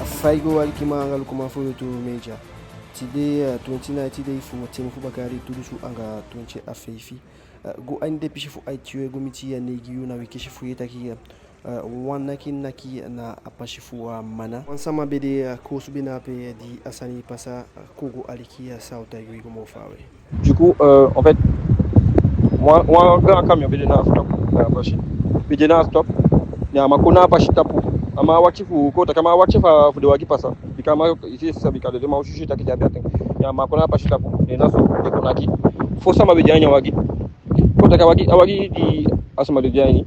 Faigo alikima anga lukuma fulu tu meja. Today 2090 day fu timu fu bakari tudu su anga 20 afeifi. Go ande pishi fu aitue go miti ya negi na wikishi fu yetaki wanaki naki na apashi fu mana. Wansama bede kosu bina pe di asani pasa kogo alikia sauta go mofawe. Du coup, en fait, moi, grand camion bede na stop na apashi. Bede na stop. Ya makuna apashi tapu. Ama wachifu kota kama wachifa fude waki pasa bikama isi sasa bikado de maushi taki jabe aten ya makona apashi tapu de naso de konaki fo sama be janya wagi kota ka wagi di asama de jani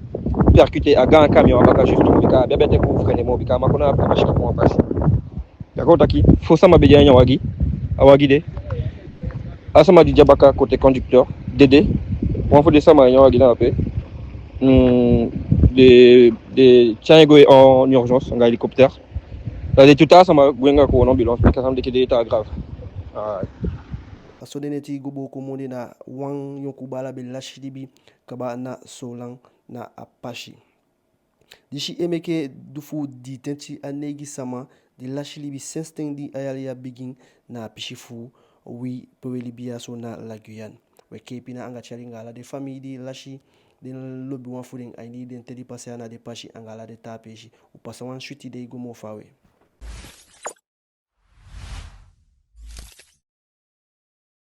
percuter à grand camion abaka juste bika bebete ko freiner mo bika makona apashi tapu apashi ya kota ki fo sama be janya wagi awagi de asama di jabaka côté conducteur dédé on faut de sama nya wagi na pe des tiens en urgence en hélicoptère. Là, tout ça m'a gwenga ko en ambulance parce que ça me dit que l'état grave. Asodene gobo komode na wang yonkubala be lashidibi kaba na solang na apashi. Dishi emeke dufu di tenti anegi sama di lashilibi sensting di ayalia begin na pishifu wi pewelibia so na la Guyane. We kepi na anga charinga la de famille di lashi den lobi wan fuding ay ni den tedi passe ana de pashi anga la de tapeshi ou pasa wan shuti de gomo fawe.